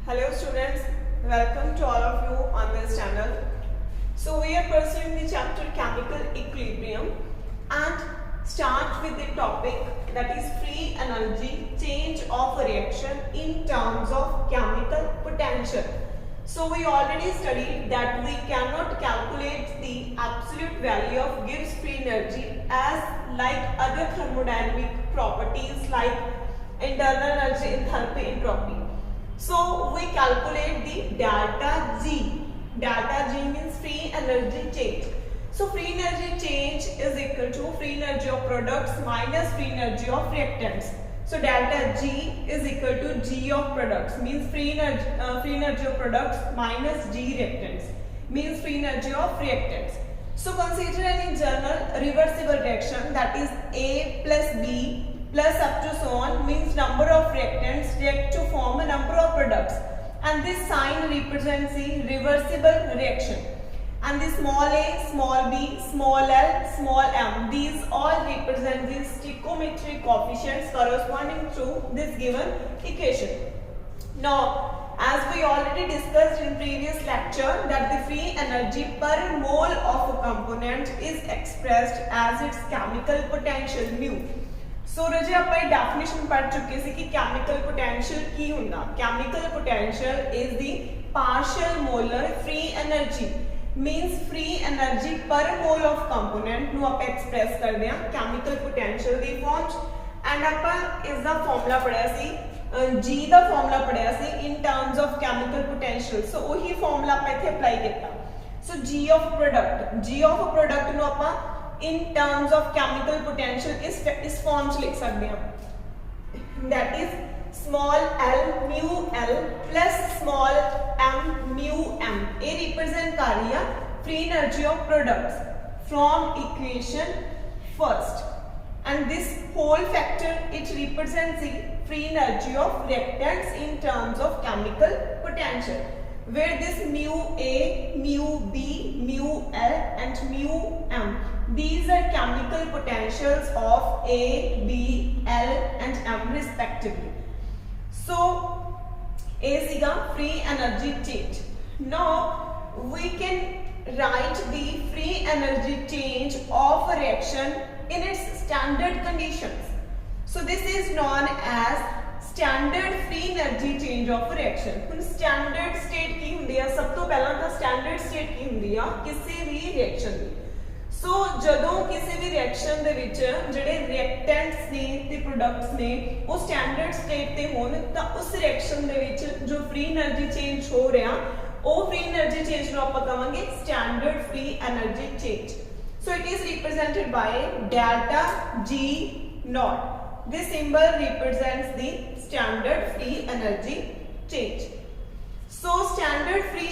Hello students, welcome to all of you on this channel. So we are pursuing the chapter chemical equilibrium and start with the topic that is free energy change of a reaction in terms of chemical potential. So we already studied that we cannot calculate the absolute value of Gibbs free energy as like other thermodynamic properties like internal energy, enthalpy, entropy. So we calculate the delta G. Delta G means free energy change. So free energy change is equal to free energy of products minus free energy of reactants. So delta G is equal to G of products means free energy of products minus G reactants means free energy of reactants. So consider an internal reversible reaction that is A plus B plus up to so on means number of reactants react to form a number of products, and this sign represents the reversible reaction, and the small a, small b, small l, small m, these all represent the stoichiometric coefficients corresponding to this given equation. Now as we already discussed in previous lecture that the free energy per mole of a component is expressed as its chemical potential mu. So Raje upon definition पढ़ चुके सी कि chemical potential की हुंदा chemical potential is the partial molar free energy means free energy per mole of component नु आप express करदे हां chemical potential दी फॉर्म एंड अपन इस दा फार्मूला पढ़िया सी G दा फार्मूला पढ़िया सी in terms of chemical potential so वही फार्मूला अपन इथे अप्लाई कीता सो G ऑफ प्रोडक्ट नु अपन in terms of chemical potential is form च लिख सकते हैं that is small l mu l plus small m mu m ये represent कर रही है free energy of products from equation first, and this whole factor it represents the free energy of reactants in terms of chemical potential, where this mu a, mu b, mu l and mu m, these are chemical potentials of A, B, L and M respectively. So A siga free energy change. Now we can write the free energy change of a reaction in its standard conditions. So this is known as standard free energy change of a reaction. ਹੁਣ standard state ਕੀ ਹੁੰਦੀ ਹੈ? ਸਭ ਤੋਂ ਪਹਿਲਾਂ ਤਾਂ standard state ਕੀ ਹੁੰਦੀ ਆ ਕਿਸੇ ਵੀ reaction ਦੀ? सो जदों किसी भी रिएक्शन दे विच जिहड़े रिएक्टेंट्स ने ते प्रोडक्ट्स ने वो स्टैंडर्ड स्टेट ते होण तां उस रिएक्शन दे विच जो फ्री एनर्जी चेंज हो रहा वो फ्री एनर्जी चेंज नु आपां कहांगे standard free energy change. So it is represented by delta G naught. This symbol represents the standard free energy change. So standard free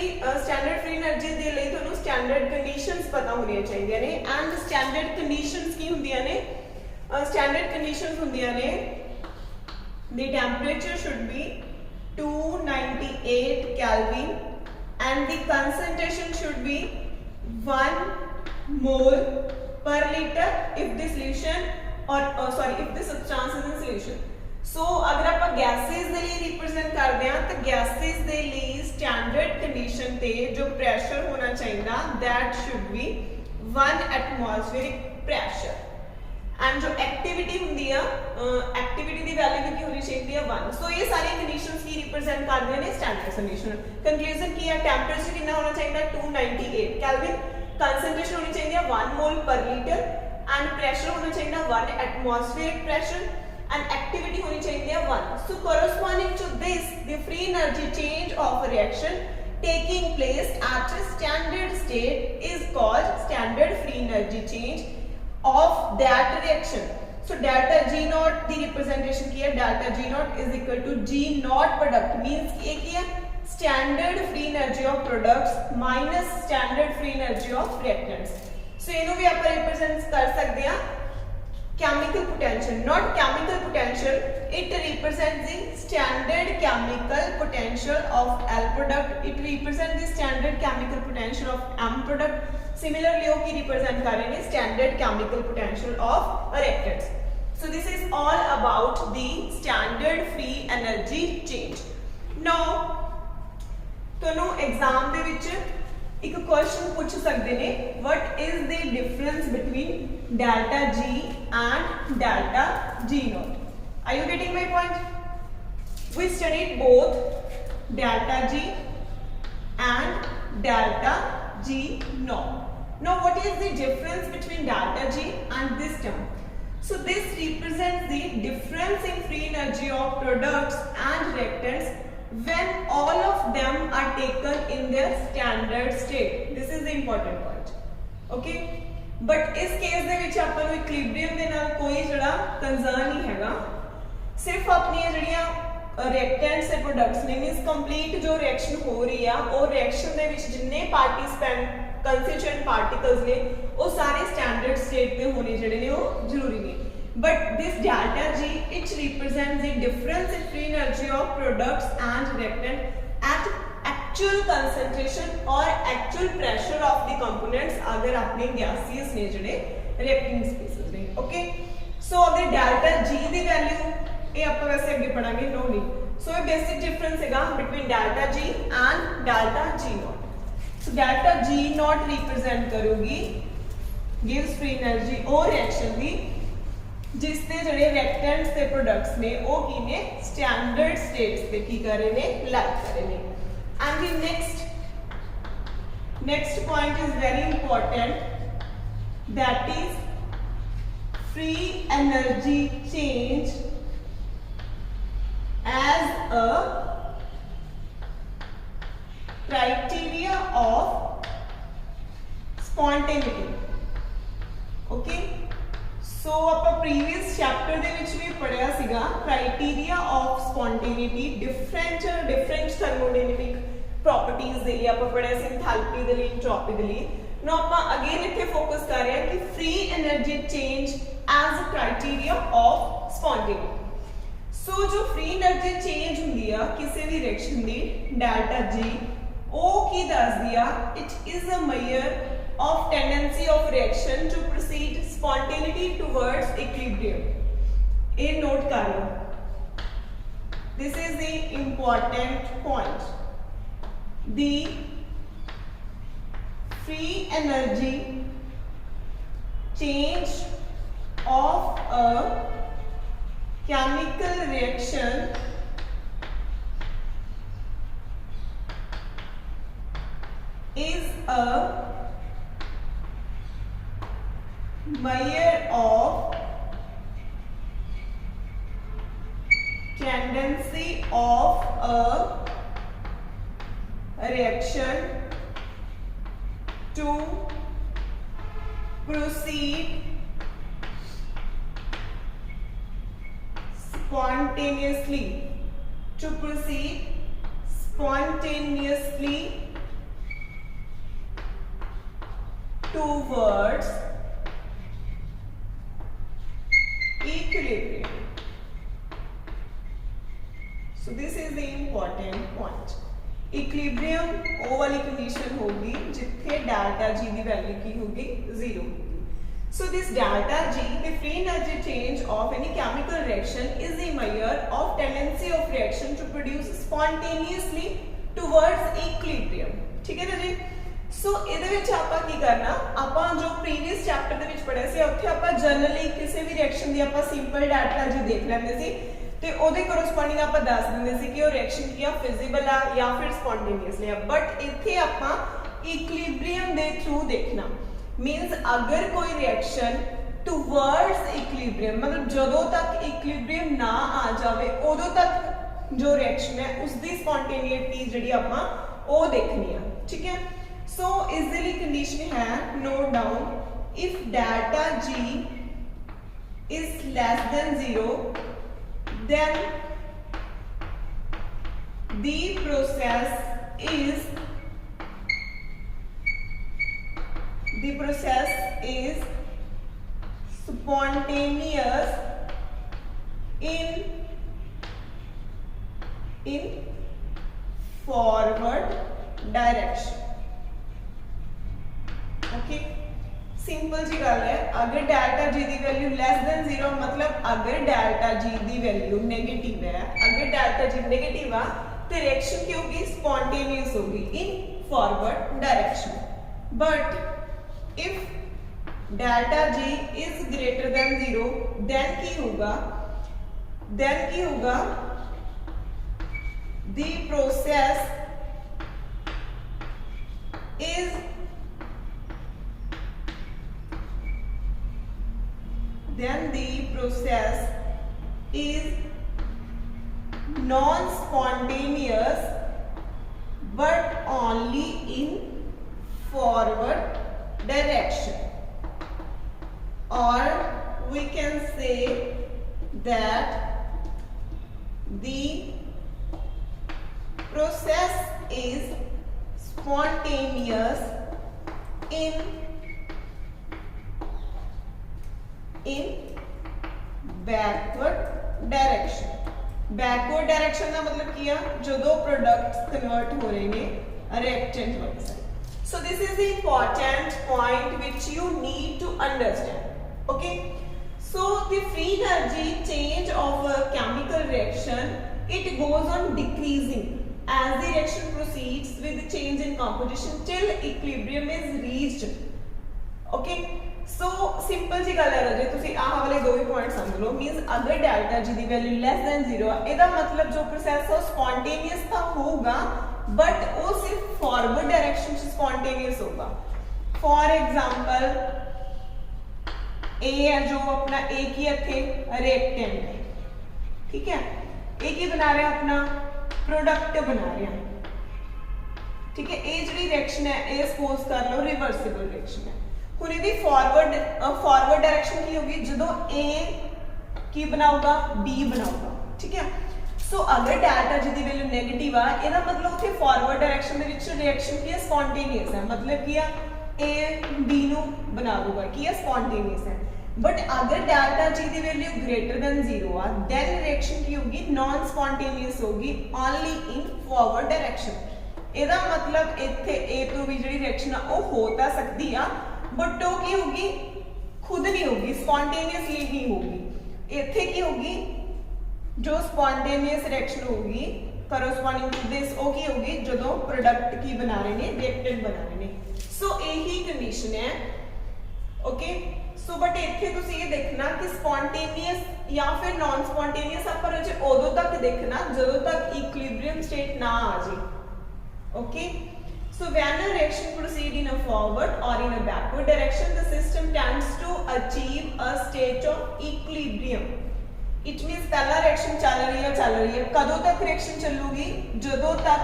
energy दे लई तुहानू स्टैंडर्ड कंडीशंस पता होनी चाहिए ने, एंड स्टैंडर्ड कंडीशंस की हुंदियां ने? स्टैंडर्ड कंडीशंस हुंदियां ने the temperature should be 298 kelvin and the concentration should be 1 mole per litre if the solution if the substance is in solution. So अगर आप गैसेस दे लिए रिप्रेजेंट करते हैं तो गैसेस दे लिए स्टैंडर्ड कंडीशन ते जो प्रेशर होना चाहिए that should be 1 atmospheric pressure, and जो एक्टिविटी होंदी है एक्टिविटी दी वैल्यू भी होनी चाहिए 1. सो ये सारी कंडीशंस की रिप्रेजेंट करते हैं स्टैंडर्ड कंडीशन. कंक्लूजन की है टेंपरेचर कितना होना चाहिए 298 केल्विन, कंसंट्रेशन होनी चाहिए 1 mole per litre and pressure होना चाहिए 1 एटमॉस्फेरिक प्रेशर and activity होनी चाहिए 1. So corresponding to this the free energy change of a reaction taking place at a standard state is called standard free energy change of that reaction. So delta G naught the representation की है delta G naught is equal to G naught product means ये की है standard free energy of products minus standard free energy of reactants. So इन्हों भी आप represent कर सकते हैं chemical potential, not chemical potential. It represents the standard chemical potential of L product. It represents the standard chemical potential of M product. Similarly, वो की represent कर रहे हैं standard chemical potential of reactants. So this is all about the standard free energy change. Now ਤੁਹਾਨੂੰ exam ਦੇ ਵਿੱਚ एक question पूछ सकते हैं, what is the difference between delta G and delta G naught? Are you getting my point? We studied both delta G and delta G naught. Now what is the difference between delta G and this term? So this represents the difference in free energy of products and reactants when all of them are taken in their standard state. This is the important point. Okay, but इस case दे विच आपां नूं equilibrium दे नाल कोई जिहड़ा concern नहीं हैगा, सिर्फ अपनी जिहड़ियां रिएक्टेंट्स ते प्रोडक्ट्स ने मींस कंप्लीट जो रिएक्शन हो रही है और रिएक्शन दे विच जिन्ने पार्टिसिपेंट कंस्टिट्यूएंट पार्टिकल्स ने वो सारे स्टैंडर्ड स्टेट पे होने जिहड़े ने वो जरूरी ने. But this delta G, it represents the difference in free energy of products and reactant at actual concentration or actual pressure of the components अगर अपने gaseous ने जिहड़े reacting species ने. Okay, so अगर delta G दी value ये आप वैसे आगे पढ़ांगे no नहीं. So ये basic difference हैगा between delta G and delta G naught. So delta G naught represent करूँगी gives free energy और reaction दी जिसते जड़े रिएक्टेंट्स ते प्रोडक्ट्स ने वो की ने स्टैंडर्ड स्टेट्स पे की करे ने लाइक करे ने. And the next point is very important, that is free energy change as a criteria of spontaneity. Okay, so आप प्रीवियस चैप्टर दे विच भी पढ़िया सीगा criteria of spontaneity, different thermodynamic properties दे लिए आप पढ़िया सी, एंथैल्पी दे लिए, एंट्रोपी दे लिए. नो आप अगेन इत्थे फोकस कर रहे हैं कि free energy change as a criteria of spontaneity. So जो फ्री एनर्जी चेंज हुंदी है किसी भी रिएक्शन दी डेल्टा जी ओ की दस दिया, it is a major of tendency of reaction to proceed spontaneity towards equilibrium. A note कर लो. This is the important point. The free energy change of a chemical reaction is a measure of tendency of a reaction to proceed spontaneously towards equilibrium. So this is the important point. Equilibrium वो वाली condition होगी जिथे delta G की value की होगी 0. So this delta G, the free energy change of any chemical reaction, is the measure of tendency of reaction to produce spontaneously towards equilibrium. ठीक है ना जी? सो ਇਹਦੇ ਵਿੱਚ ਆਪਾਂ ਕੀ ਕਰਨਾ, ਆਪਾਂ ਜੋ ਪ੍ਰੀਵੀਅਸ ਚੈਪਟਰ ਦੇ ਵਿੱਚ ਪੜਿਆ ਸੀ ਉੱਥੇ ਆਪਾਂ ਜਨਰਲੀ ਕਿਸੇ ਵੀ ਰਿਐਕਸ਼ਨ ਦੀ ਆਪਾਂ ਸਿੰਪਲ ਡਾਟਾ ਜੀ ਦੇਖ ਲੈਂਦੇ ਸੀ ਤੇ ਉਹਦੇ ਕੋਰਸਪੋਂਡਿੰਗ ਆਪਾਂ ਦੱਸ ਦਿੰਦੇ ਸੀ ਕਿ ਉਹ ਰਿਐਕਸ਼ਨ ਕੀ ਆ, ਫਿਜ਼ੀਬਲ ਆ ਜਾਂ ਫਿਰ ਸਪੌਂਟੇਨੀਅਸਲੀ ਆ. ਬਟ ਇੱਥੇ ਆਪਾਂ ਇਕੁਇਲਿਬ੍ਰੀਅਮ ਦੇ ਥਰੂ ਦੇਖਣਾ, मीन्स अगर कोई रिएक्शन टूवर्ड्स इक्विलिब्रियम मतलब जदों तक इक्विलिब्रियम ना आ जाए उदों तक जो रिएक्शन है उसकी स्पॉन्टेनिटी जिहड़ी आपां ओह देखनी है. ठीक है, सो इस कंडीशन है note down, if delta G is less than 0 then the process is spontaneous in forward direction. Okay, simple जी गल है. अगर डेल्टा G की वैल्यू लेस देन 0 मतलब अगर डेल्टा G की वैल्यू नेगेटिव है, अगर डेल्टा G नेगेटिव आ तो रिएक्शन की होगी स्पॉन्टेनियस होगी in forward direction. But if delta G is greater then 0 then की होगा the process is non-spontaneous but only in forward direction, or we can say that the process is spontaneous in backward direction। Backward direction का मतलब किया जो products convert हो रहे हैं reactant वाली side. So this is the important point which you need to understand. Okay, so the free energy change of a chemical reaction it goes on decreasing as the reaction proceeds with the change in composition till equilibrium is reached। okay, so simple जी गल है जे तुसी आ वाले दो ही point समझ लो। Means अगर delta G दी value less than 0 है एदा मतलब जो प्रोसेस है स्पॉन्टेनियस तो होगा बट वो सिर्फ फॉरवर्ड डायरेक्शन से स्पॉन्टेनियस होगा। फॉर एग्जांपल ए है जो अपना ए की इथे रिएक्टेंट है, ठीक है, एक ही बना रहे हैं अपना प्रोडक्ट बना रहे हैं, ठीक है। ए जी रिएक्शन है ए सपोज कर लो रिवर्सिबल रिएक्शन है। हुण इहदी फॉरवर्ड डायरेक्शन की होगी जदों ए की बनाऊगा बी बनाऊगा, ठीक है। सो अगर डेल्टा जी दी वैल्यू नेगेटिव आ एदा मतलब उत्थे फॉरवर्ड डायरेक्शन दे विच रिएक्शन की है स्पॉन्टेनियस है, मतलब की ए बी नु बना दूगा की है स्पॉन्टेनियस है। बट अगर डेल्टा जी दी वैल्यू ग्रेटर देन 0 आ देन रिएक्शन की होगी नॉन स्पॉन्टेनियस होगी ओनली इन फॉरवर्ड डायरेक्शन। एदा मतलब इत्थे ए तो भी जिहड़ी रिएक्शन आ वो हो ता सकदी आ बट वो की होगी खुद नहीं होगी, स्पॉन्टेनियसली नहीं होगी। इत्थे की होगी जो स्पॉन्टेनियस रिएक्शन होगी करस्पॉन्डिंग टू दिस वो की होगी जदों प्रोडक्ट की बना रहे ने रिएक्टेंट बना रहे ने। सो यही कंडीशन है। ओके, सो बट इत्थे तुसीं ये देखना कि स्पॉन्टेनियस या फिर नॉन स्पॉन्टेनियस आप अजे उदों तक देखना जदों तक इक्विलिब्रियम स्टेट ना आ जाए। Okay, so when a reaction proceed in a forward or in a backward direction the system tends to achieve a state of equilibrium। it means पहला रिएक्शन चल रही है कदों तक रिएक्शन चलूगी जदों तक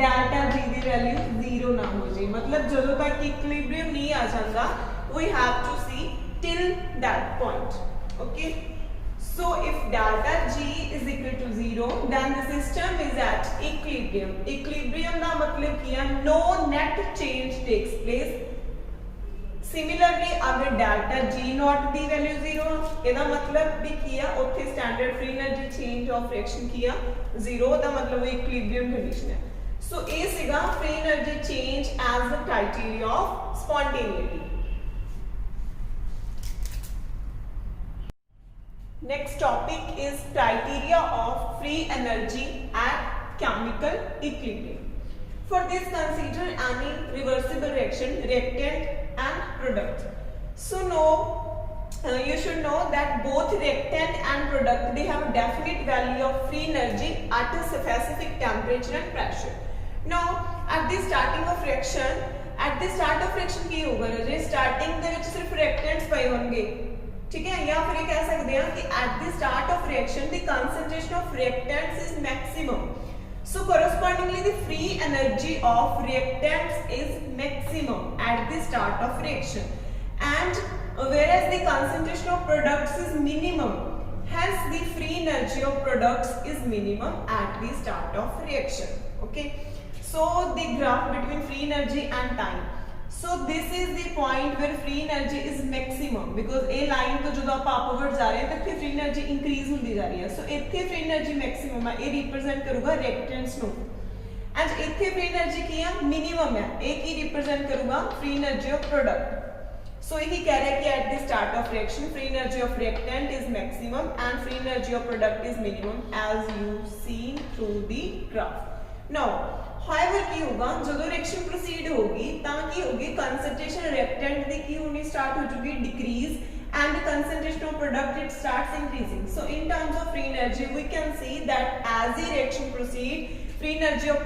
डेल्टा जी दी वैल्यू 0 ना हो जाए, मतलब जदों तक इक्विलिब्रियम नहीं आ जाता we have to see till that point। okay, so if delta G is equal to 0 then the system is at equilibrium। equilibrium का मतलब किया no net change takes place। similarly अगर delta G naught दी value 0 एदा मतलब भी किया उत्थे standard free energy change of reaction किया 0 दा मतलब इक्विलिब्रियम कंडीशन है। सो ए सिगा free energy change as the criteria of spontaneity. Next topic is criteria of free energy at chemical equilibrium। For this consider any reversible reaction, reactant and product। So you should know that both reactant and product they have a definite value of free energy at a specific temperature and pressure। Now at the starting of reaction की होगा जे starting दे विच सिर्फ reactants पए होंगे, ठीक है, या फिर ये कह सकते हैं कि at the start of reaction the concentration of reactants is maximum। so correspondingly the free energy of reactants is maximum at the start of reaction and whereas the concentration of products is minimum, hence the free energy of products is minimum at the start of reaction। okay, so the graph between free energy and time। so this is the point where free energy is maximum because a line तो जो आप upward जा रहे हैं तब free energy increase होती जा रही है। so इत्थे free energy maximum है, ये represent करूँगा reactants नो, and इत्थे free energy की है minimum है, एक ही represent करूँगा free energy of product। सो यही कह रहा है कि eight the start of reaction free energy of reactant is maximum and free energy of product is minimum age you seen through the graph. Now however की होगा जो reaction proceed होगी ਤਾਂ ਕੀ ਹੋगी कंसंट्रेशन रिएक्टेंट ਦੀ ਕੀ ਹੋਣੀ स्टार्ट हो चुकी decrease and the concentration of product it starts increasing. So in terms of free energy we can see that as the reaction proceed free energy of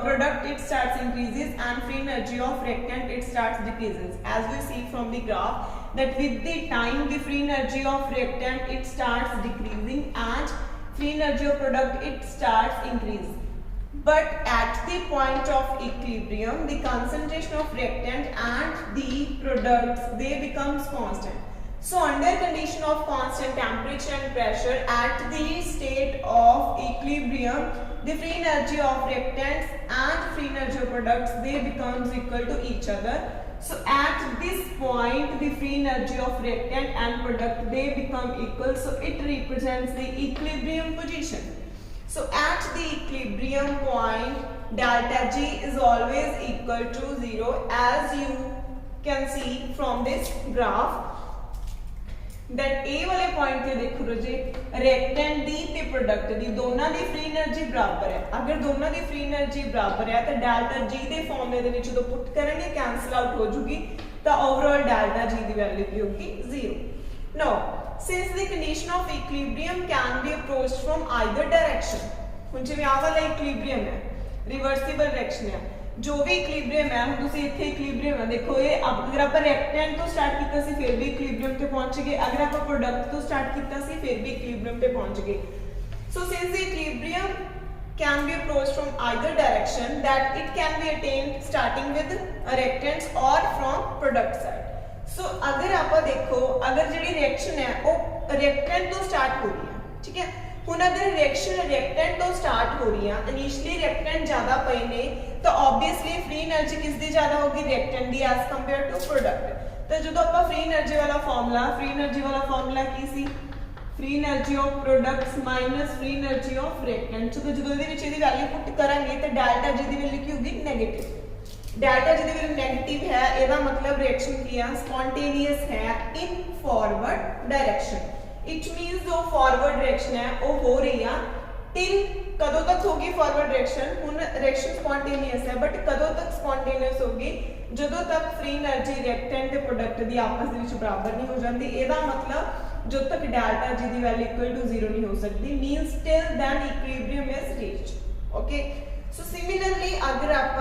product it starts increases and free energy of reactant it starts decreases, as we see from the graph that with the time the free energy of reactant it starts decreasing and free energy of product it starts increasing. But at the point of equilibrium the concentration of reactant and the products they becomes constant. So under condition of constant temperature and pressure at the state of equilibrium the free energy of reactants and free energy of products they becomes equal to each other. So at this point the free energy of reactant and product they become equal, so it represents the equilibrium position. So at the equilibrium point delta G is always equal to 0, as you can see from this graph that A वाले point पे देखो रोजे reactant दी ते product दी दोनों दी free energy बराबर है। अगर दोनों दी फ्री एनर्जी बराबर है तो डेल्टा जी दे फॉर्मूले दे विच जो पुट करेंगे कैंसल आउट हो जूगी तो ओवरऑल डेल्टा जी दी वैल्यू की होगी 0। Now since the condition of equilibrium can be approached from either direction, हुन जिवें आ वाला इक्विलिब्रियम है रिवर्सिबल डायरेक्शन है जो भी इक्विलिब्रियम है हम तुसी इथे इक्विलिब्रियम है देखो ये अगर आप रिएक्टेंट तो स्टार्ट कीता सी फिर भी इक्विलिब्रियम पे पहुंच गए, अगर आप प्रोडक्ट तो स्टार्ट कीता सी फिर भी इक्विलिब्रियम पे पहुंच गए। So since the equilibrium can be approached from either direction that it can be attend starting with reactants और फ्रॉम प्रोडक्ट साइड। सो अगर आप देखो अगर जिहड़ी रिएक्शन है वो रिएक्टेंट तो स्टार्ट हो रही है, ठीक है, हुन अगर रिएक्शन रिएक्टेंट तो स्टार्ट हो रही है इनिशियली रिएक्टेंट ज्यादा पए ने तो ऑब्वियसली फ्री एनर्जी किसदी ज्यादा होगी रिएक्टेंट दी एज कंपेयर टू प्रोडक्ट। तो जो आप फ्री एनर्जी वाला फार्मूला की सी free energy of products minus free energy of reactant. तो जो ਇਹਦੇ ਵਿੱਚ ਇਹਦੀ वैल्यू पुट करांगे तो डेल्टा जी दी वैल्यू की होगी नेगेटिव। डेल्टा जी दी वैल्यू नेगेटिव है ਇਹਦਾ मतलब रिएक्शन की है स्पॉन्टेनियस है इन फॉरवर्ड डायरेक्शन। इट मींस जो फॉरवर्ड डायरेक्शन है वो हो रही है टिल कदों तक होगी फॉरवर्ड डायरेक्शन, हुन डायरेक्शन स्पॉन्टेनियस है बट कदों तक स्पॉन्टेनियस होगी जदों तक फ्री एनर्जी रिएक्टेंट ते प्रोडक्ट दी आपस दे विच बराबर नहीं हो जाती। ਇਹਦਾ मतलब जो तक डेल्टा जी दी वैल्यू इक्वल टू 0 नहीं हो सकती means till then equilibrium is reached. Okay, so similarly अगर आप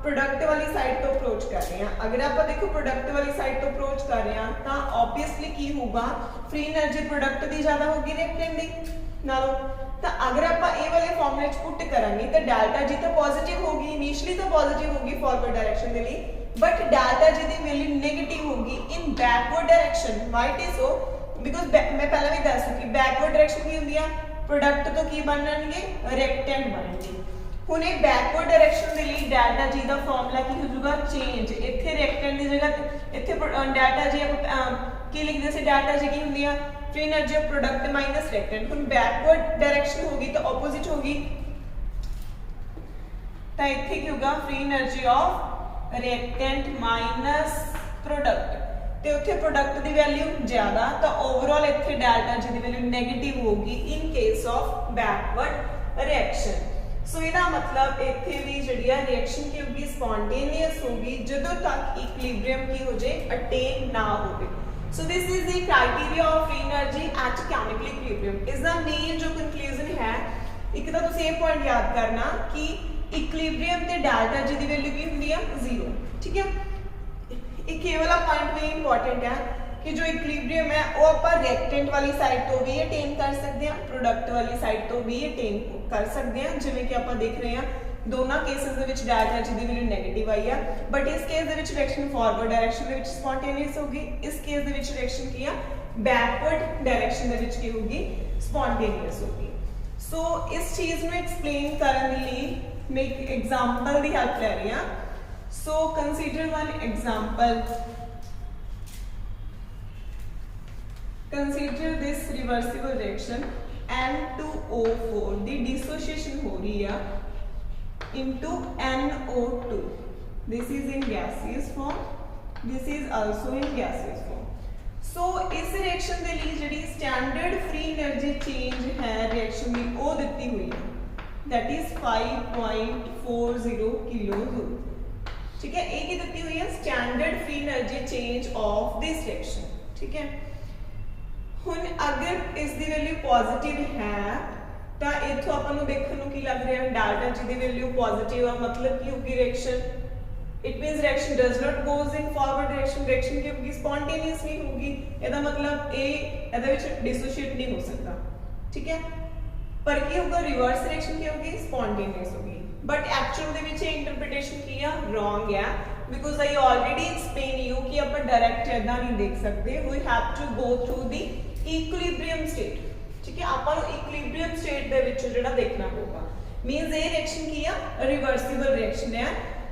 प्रोडक्ट वाली साइड तो अप्रोच कर रहे हैं, अगर आप देखो प्रोडक्ट वाली साइड तो अप्रोच कर रहे हैं तो ऑब्वियसली की होगा फ्री एनर्जी प्रोडक्ट दी ज्यादा होगी रिएक्टेंट दी नालों। तो अगर आप ए वाले फॉर्मूले च पुट करांगे तो डेल्टा जी तो पॉजिटिव होगी, इनिशियली तो पॉजिटिव होगी फॉरवर्ड डायरेक्शन के लिए बट डेल्टा जी दी वैल्यू नेगेटिव होगी in backward direction. Why it is so because मैं पहले भी दस चुकी बैकवर्ड डायरेक्शन की होंदी है प्रोडक्ट तो की बनणगे रिएक्टेंट बनणगे। हुण ये बैकवर्ड डायरेक्शन के लिए डेल्टा जी का फॉर्मूला की हो जाएगा चेंज, इत्थे रिएक्टेंट की जगह इत्थे डेल्टा जी की लिखते से डेल्टा जी की होंदी है free energy of product minus reactant. हुण बैकवर्ड डायरेक्शन होगी तो ऑपोजिट होगी तो इत्थे की होगा free energy of reactant minus product ते उत्थे प्रोडक्ट की वैल्यू ज्यादा तो ओवरऑल इत्थे डेल्टा जी की वैल्यू नेगेटिव होगी in case of backward reaction. So ਇਹਦਾ मतलब ਇੱਥੇ ਵੀ ਜਿਹੜੀ ਹੈ ਰਿਐਕਸ਼ਨ ਕੀ ਹੋਗੀ ਸਪੌਂਟੇਨੀਅਸ ਹੋਗੀ ਜਦੋਂ ਤੱਕ ਇਕੁਇਲਿਬ੍ਰੀਅਮ ਕੀ ਹੋ ਜੇ ਅਟੇਨ ਨਾ ਹੋਵੇ। So this is the criteria of free energy at chemical equilibrium. ਇਸ ਦਾ ਮੇਨ ਜੋ ਕਨਕਲੂਜਨ ਹੈ ਇੱਕ ਤਾਂ ਤੁਸੀਂ ਇਹ ਪੁਆਇੰਟ ਯਾਦ ਕਰਨਾ ਕਿ ਇਕੁਇਲਿਬ੍ਰੀਅਮ ਤੇ ਡੈਲਟਾ ਜੀ ਦੀ ਵੈਲਿਊ ਕੀ ਹੁੰਦੀ ਹੈ 0, ਠੀਕ ਹੈ। एक ये वाला पॉइंट भी इंपॉर्टेंट है कि जो इक्विलिब्रियम है वो आप रिएक्टेंट वाली साइड तो भी अटेन कर सकते हैं प्रोडक्ट वाली साइड तो भी अटेन कर सकते हैं जिवें कि आप देख रहे हैं दोनों केसेस दे विच डेल्टा जी दी वैल्यू नेगेटिव आई है बट इस केस दे विच रिएक्शन फॉरवर्ड डायरेक्शन दे विच स्पॉन्टेनियस होगी, इस केस दे विच रिएक्शन की है बैकवर्ड डायरेक्शन दे विच की होगी स्पॉन्टेनियस होगी। सो इस चीज ਨੂੰ एक्सप्लेन ਕਰਨ ਦੇ ਲਈ मैं एक एग्जांपल ਦੀ हेल्प ले रही हां। So consider one example. Consider this reversible reaction N2O4 the dissociation हो रही है into NO2. This is in gaseous form, this is also in gaseous form. So इस रिएक्शन के लिए जिहड़ी स्टैंडर्ड फ्री एनर्जी चेंज है रिएक्शन की वो दी हुई है, दैट इज 5.40 किलो जूल। ठीक है, ये की दी हुई है standard free energy change of this reaction. ठीक है, हुण अगर इसकी वैल्यू पॉजिटिव है तो इथों आपां नूं देखण नूं की लग रहा है डेल्टा जी की वैल्यू पॉजिटिव है, मतलब की होगी reaction, it means reaction does not goes in forward direction, reaction की होगी स्पॉन्टेनियस नहीं होगी, ਇਹਦਾ मतलब ए ਇਹਦੇ ਵਿੱਚ डिसोशिएट नहीं हो सकता। ठीक है, पर की होगा रिवर्स रिएक्शन की होगी स्पॉन्टेनियस होगी, बट एक्चुअल ਦੇ ਵਿੱਚ ਇਹ ਇੰਟਰਪ੍ਰੀਟੇਸ਼ਨ ਕੀ ਆ रॉन्ग है, because I already explain you कि ਆਪਾਂ डायरेक्ट ਇਦਾਂ नहीं देख सकते, we have to go through the equilibrium state. ठीक है, ਆਪਾਂ ਨੂੰ इक्विलिब्रियम स्टेट ਦੇ ਵਿੱਚ ਜਿਹੜਾ ਦੇਖਣਾ ਹੋਊਗਾ, मींस ਇਹ रिएक्शन की आ रिवर्सिबल रिएक्शन है,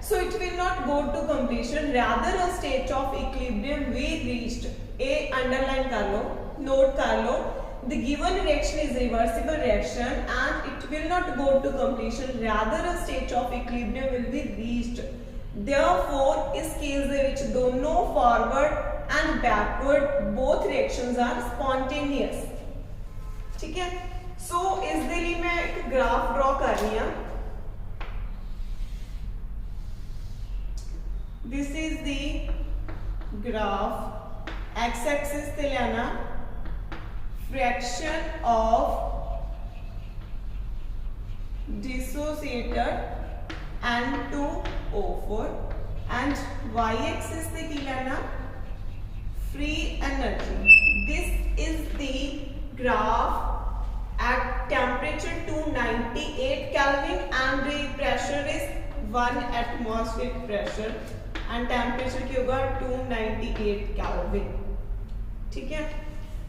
so it will not go to completion, rather a state of equilibrium we reached। a underline कर लो, note कर लो, the given reaction is reversible reaction and it will not go to completion, rather a state of equilibrium will be reached। therefore इस case दे विच दोनों forward and backward both reactions are spontaneous। ठीक है, so इस दे लिए मैं एक graph draw कर रही हूं। This is the graph, x-axis पे लेना fraction of dissociated N2O4 and y-axis पे की लेना free energy। This is the graph at temperature 298 Kelvin and the pressure is 1 atmospheric pressure and temperature की होगा 298 Kelvin। ठीक है,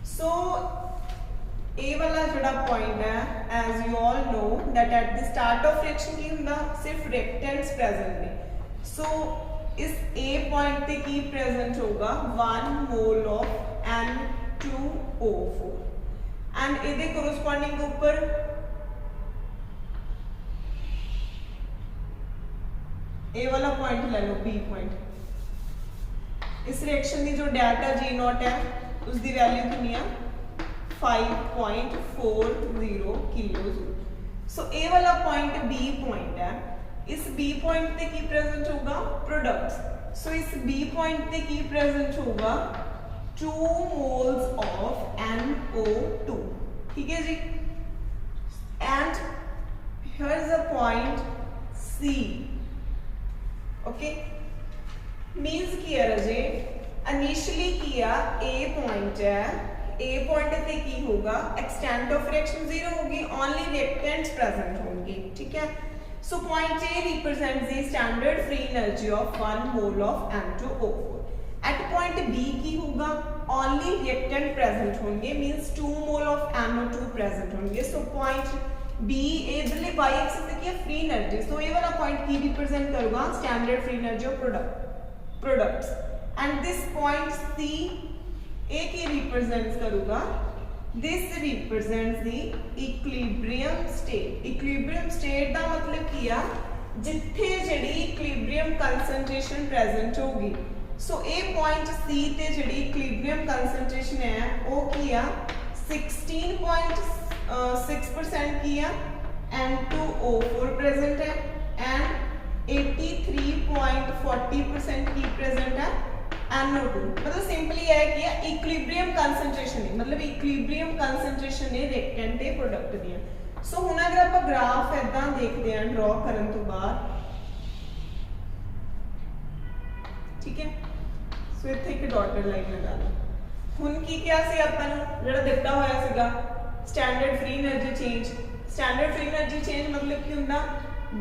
सो ए वाला जोड़ा पॉइंट है, as you all know that at the start of reaction की हुंदा सिर्फ रिएक्टेंट्स प्रेजेंट ने, सो इस ए पॉइंट पे की प्रेजेंट होगा 1 मोल ऑफ N2O4 एंड ਇਹਦੇ कोरोस्पोंडिंग ऊपर ए वाला पॉइंट ले लो, बी पॉइंट। इस रिएक्शन की जो डेल्टा जी नॉट है उसकी वैल्यू कितनी है 5.40 किलो जूल। सो ए वाला पॉइंट बी पॉइंट है, इस बी पॉइंट पे की प्रेजेंट होगा प्रोडक्ट्स, सो इस बी पॉइंट पे की प्रेजेंट होगा 2 मोल्स ऑफ NO2। ठीक है जी, and here is a point C. Okay, means की है रजे इनिशियली किया ए पॉइंट है, ए पॉइंट पे की होगा एक्सटेंट ऑफ रिएक्शन 0 होगी, ओनली रिएक्टेंट्स प्रेजेंट होंगे। ठीक है, so point A represents the standard free energy of 1 mole of N2O4। At point B की होगा ओनली रिएक्टेंट प्रेजेंट होंगे, means 2 mole of NO2 present होंगे। सो पॉइंट बी इधरले y axis पे क्या फ्री एनर्जी, सो ये वाला पॉइंट की रिप्रेजेंट करूंगा standard free energy of products and this point C A की रिप्रेजेंट्स करूंगा, this represents the equilibrium state. Equilibrium state का मतलब किया जिथे जड़ी इक्विलिब्रियम कंसंट्रेशन प्रेजेंट होगी। सो ए पॉइंट सी ते जड़ी इक्विलिब्रियम कंसंट्रेशन है वो किया 16.6% किया N2O4 प्रेजेंट है एंड 83.40% की प्रेजेंट है NO2। मतलब सिंपली है कि इक्विलिब्रियम कंसंट्रेशन है, मतलब इक्विलिब्रियम कंसंट्रेशन है रिएक्टेंट ते प्रोडक्ट दी। सो हुण अगर आप ग्राफ इदां देखते हैं ड्रॉ करन तो बाद, ठीक है, सो इत्थे एक डॉटेड लाइन लगा लो। हुण की क्या सी आपां नूं जेड़ा दित्ता होया सीगा standard free energy change. Standard free energy change मतलब की हुंदा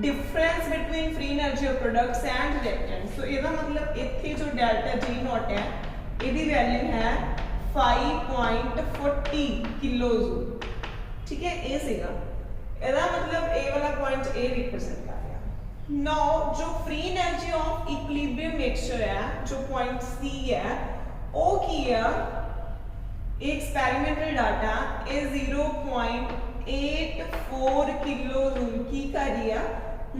difference between free energy of products and reactants. So ਇਹਦਾ मतलब ਇੱਥੇ जो डेल्टा जी नॉट है ਇਹਦੀ वैल्यू है 5.40 किलो जूल। ठीक है, ये सीगा ਇਹਦਾ मतलब ए वाला पॉइंट ए रिप्रेजेंट कर रहा। नाउ जो free energy of equilibrium mixture है जो पॉइंट सी है वो की है एक्सपेरिमेंटल डाटा ए 0.84 किलो जूल की कर रही है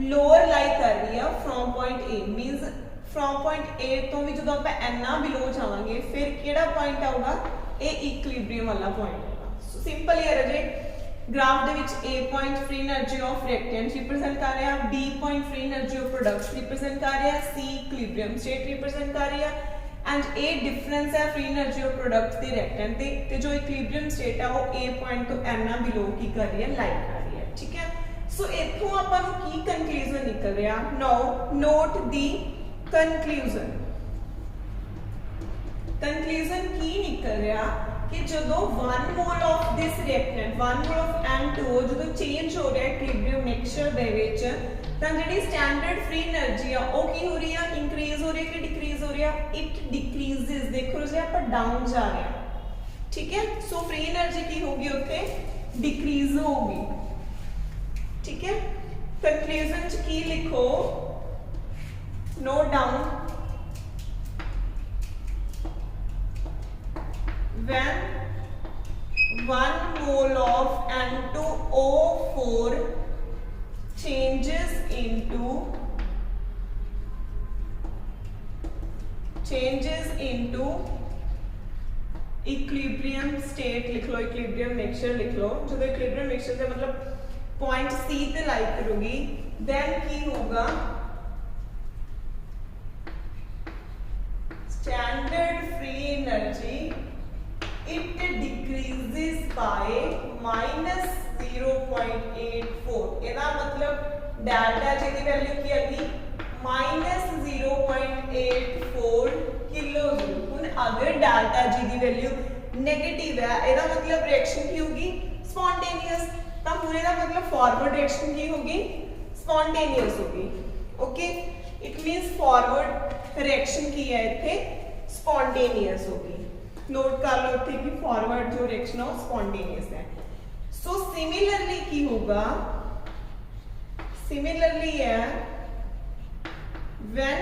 लोअर लाई कर रही है from point A, means from point A तो भी जो आप इन्ना बिलो जावांगे फिर किहड़ा पॉइंट आऊगा, ये इक्विलिब्रियम वाला पॉइंट आएगा। सो सिंपल ही है जे ग्राफ दे विच A point free energy of reactant represent कर रहा है, B point free energy of products represent कर रहा है, सी इक्विलिब्रियम स्टेट रिप्रेजेंट कर रही है एंड ए डिफरेंस है free energy of products the reactant ते जो इक्विलिब्रियम स्टेट है वो ए पॉइंट तो इन्ना बिलो की कर रही है, लाइक कर रही है। ठीक है, सो इथों आपां नूं की कंक्लूजन निकल रहा, नाउ नोट दी कंक्लूजन। कंक्लूजन की निकल रहा कि जो 1 mole of this reactant 1 mole of N2 जो चेंज हो रहा है इक्विलिब्रियम मिक्सचर दे विच तां जिहड़ी स्टैंडर्ड फ्री एनर्जी आ वो की हो रही है, इंक्रीज हो रही है कि डिक्रीज हो रही है, इट डिक्रीजेस। देखो जे आप डाउन जा रहे हैं। ठीक है, सो फ्री एनर्जी की होगी उत्थे डिक्रीज होगी। ठीक है, कंक्लूजन च की लिखो, note down, when 1 mole of N2O4 changes into equilibrium state लिख लो, इक्विलिब्रियम मिक्सचर लिख लो, जो इक्विलिब्रियम मिक्सचर का मतलब पॉइंट सी पे लाइक करूंगी, देन की होगा standard free energy it decreases by -0.84। ਇਹਦਾ मतलब डेल्टा जी की वैल्यू की आगी -0.84 किलो जूल। हुन अगर डेल्टा जी की वैल्यू नेगेटिव है ਇਹਦਾ मतलब रिएक्शन की होगी स्पॉन्टेनियस, तो पूरे का मतलब फॉरवर्ड रिएक्शन की होगी स्पॉन्टेनियस होगी। Okay, it means forward reaction की है इथे स्पॉन्टेनियस होगी। नोट कर लो इतने कि फॉरवर्ड जो रिएक्शन है स्पॉन्टेनियस है। सो सिमिलरली की होगा, सिमिलरली है when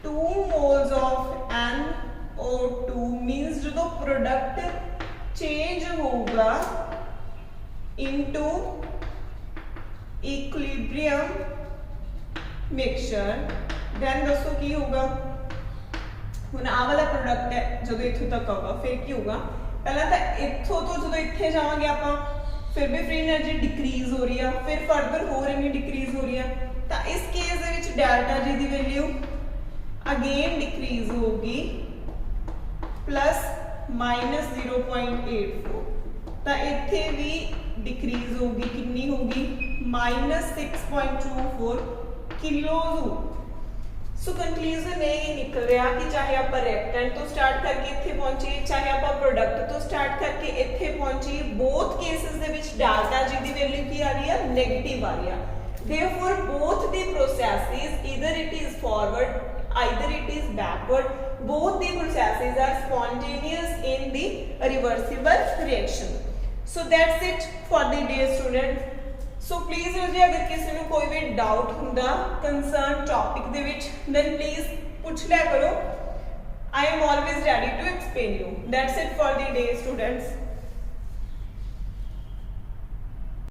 2 moles of NO2 means जो प्रोडक्ट चेंज होगा इनटू इक्विलिब्रियम मिक्सचर, देन दसो की होगा। ਹੁਣ ਆ ਵਾਲਾ प्रोडक्ट है जो इथों तक आऊगा फिर की होगा, पहला तो इथों तो जो इतने जावांगे आप फिर भी फ्री एनर्जी डिक्रीज हो रही है, फिर फर्दर हो रही डिक्रीज हो रही है, तो इस केस दे विच डेल्टा जी की वैल्यू अगेन डिक्रीज होगी प्लस -0.84, तो इत्थे भी डिक्रीज होगी, कितनी होगी -6.24 किलो जूल। सो कंक्लूजन ये निकल रहा कि चाहे आप रिएक्टेंट तो स्टार्ट करके इत्थे पहुंचे, चाहे आप प्रोडक्ट तो स्टार्ट करके इत्थे पहुंचे, बोथ केसेस दे विच डेल्टा जी दी वैल्यू की आ रही है, नेगेटिव आ रही है। Therefore both the processes either it is forward either it is backward, both the processes are spontaneous in the reversible reaction। So that's it for the day student। So please जी अगर किसी को कोई भी doubt होंदा concern topic दे विच then please पूछ लिया करो, I am always ready to explain you. That's it for the day students.